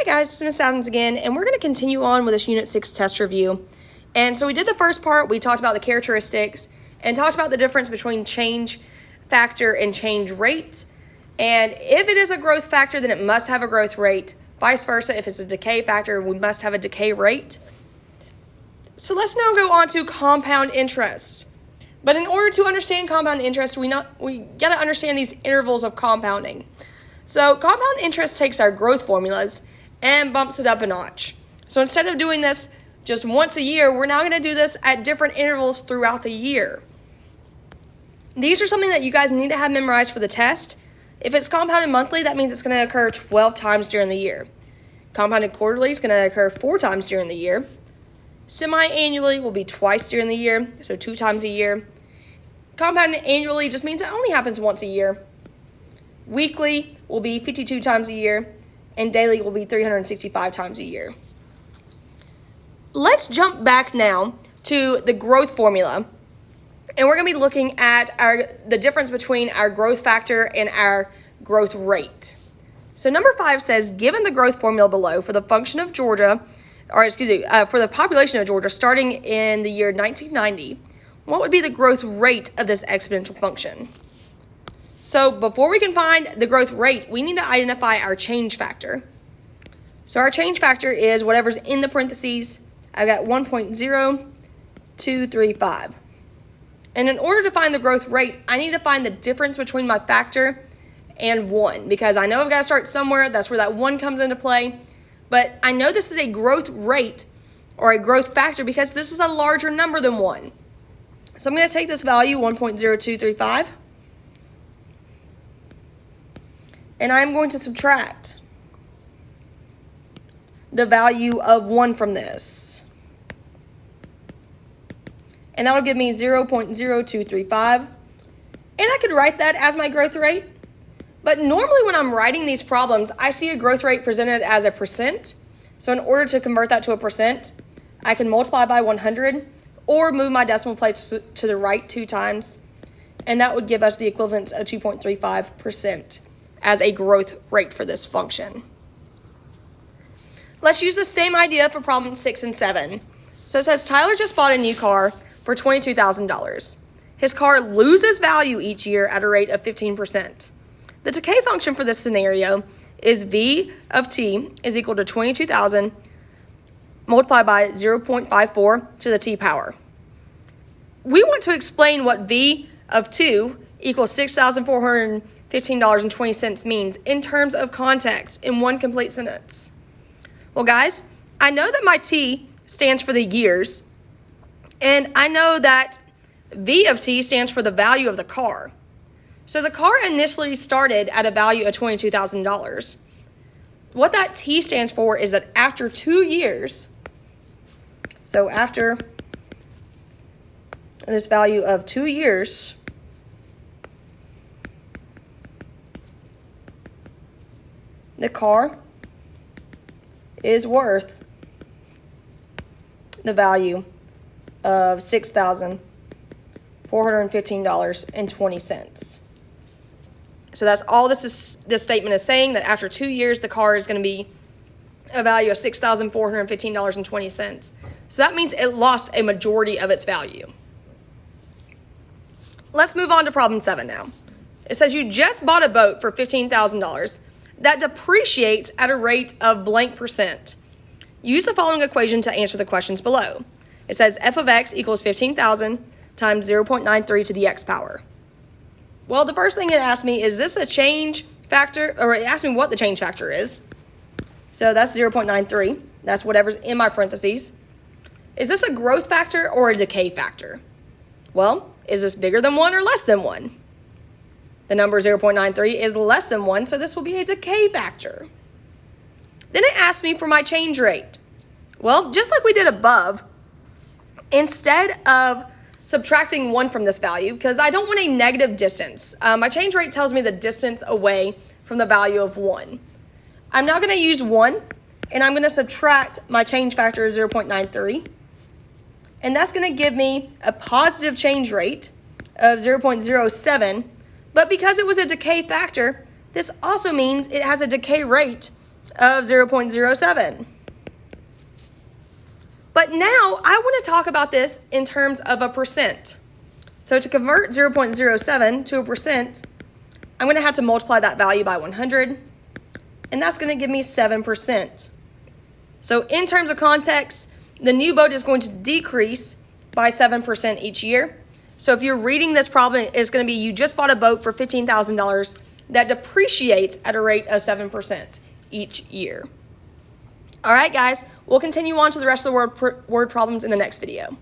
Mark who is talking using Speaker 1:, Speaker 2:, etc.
Speaker 1: Hi guys, it's Miss Adams again, and we're going to continue on with this Unit 6 test review. And so we did the first part, we talked about the characteristics, and talked about the difference between change factor and change rate. And if it is a growth factor, then it must have a growth rate. Vice versa, if it's a decay factor, we must have a decay rate. So let's now go on to compound interest. But in order to understand compound interest, we got to understand these intervals of compounding. So compound interest takes our growth formulas and bumps it up a notch. So instead of doing this just once a year, we're now going to do this at different intervals throughout the year. These are something that you guys need to have memorized for the test. If it's compounded monthly, that means it's going to occur 12 times during the year. Compounded quarterly is going to occur 4 times during the year. Semi-annually will be twice during the year, so 2 times a year. Compounded annually just means it only happens once a year. Weekly will be 52 times a year, and daily will be 365 times a year. Let's jump back now to the growth formula, and we're going to be looking at the difference between our growth factor and our growth rate. So number 5 says, given the growth formula below for the function of Georgia, for the population of Georgia starting in the year 1990, what would be the growth rate of this exponential function? So before we can find the growth rate, we need to identify our change factor. So our change factor is whatever's in the parentheses. I've got 1.0235. And in order to find the growth rate, I need to find the difference between my factor and 1, because I know I've got to start somewhere. That's where that 1 comes into play. But I know this is a growth rate or a growth factor because this is a larger number than 1. So I'm going to take this value, 1.0235, and I'm going to subtract the value of 1 from this. And that will give me 0.0235. And I could write that as my growth rate. But normally when I'm writing these problems, I see a growth rate presented as a percent. So in order to convert that to a percent, I can multiply by 100 or move my decimal place to the right 2 times. And that would give us the equivalence of 2.35% as a growth rate for this function. Let's use the same idea for problem 6 and 7. So it says Tyler just bought a new car for $22,000. His car loses value each year at a rate of 15%. The decay function for this scenario is V of t is equal to 22,000 multiplied by 0.54 to the t power. We want to explain what V of 2 equals $6,415.20 means in terms of context in one complete sentence. Well, guys, I know that my t stands for the years, and I know that V of t stands for the value of the car. So the car initially started at a value of $22,000. What that t stands for is that after 2 years, so after this value of 2 years, the car is worth the value of $6,415.20. So that's all this statement is saying, that after 2 years, the car is going to be a value of $6,415.20. So that means it lost a majority of its value. Let's move on to problem 7 now. It says you just bought a boat for $15,000 that depreciates at a rate of blank percent. Use the following equation to answer the questions below. It says f of x equals 15,000 times 0.93 to the x power. Well, the first thing it asked me, is this a change factor? Or it asked me what the change factor is. So that's 0.93. That's whatever's in my parentheses. Is this a growth factor or a decay factor? Well, is this bigger than 1 or less than 1? The number 0.93 is less than 1, so this will be a decay factor. Then it asked me for my change rate. Well, just like we did above, instead of subtracting 1 from this value, because I don't want a negative distance. My change rate tells me the distance away from the value of 1. I'm now going to use 1, and I'm going to subtract my change factor of 0.93. And that's going to give me a positive change rate of 0.07. But because it was a decay factor, this also means it has a decay rate of 0.07. But now I want to talk about this in terms of a percent. So to convert 0.07 to a percent, I'm going to have to multiply that value by 100, and that's going to give me 7%. So in terms of context, the new boat is going to decrease by 7% each year. So if you're reading this problem, it's going to be you just bought a boat for $15,000 that depreciates at a rate of 7% each year. All right, guys, we'll continue on to the rest of the word problems in the next video.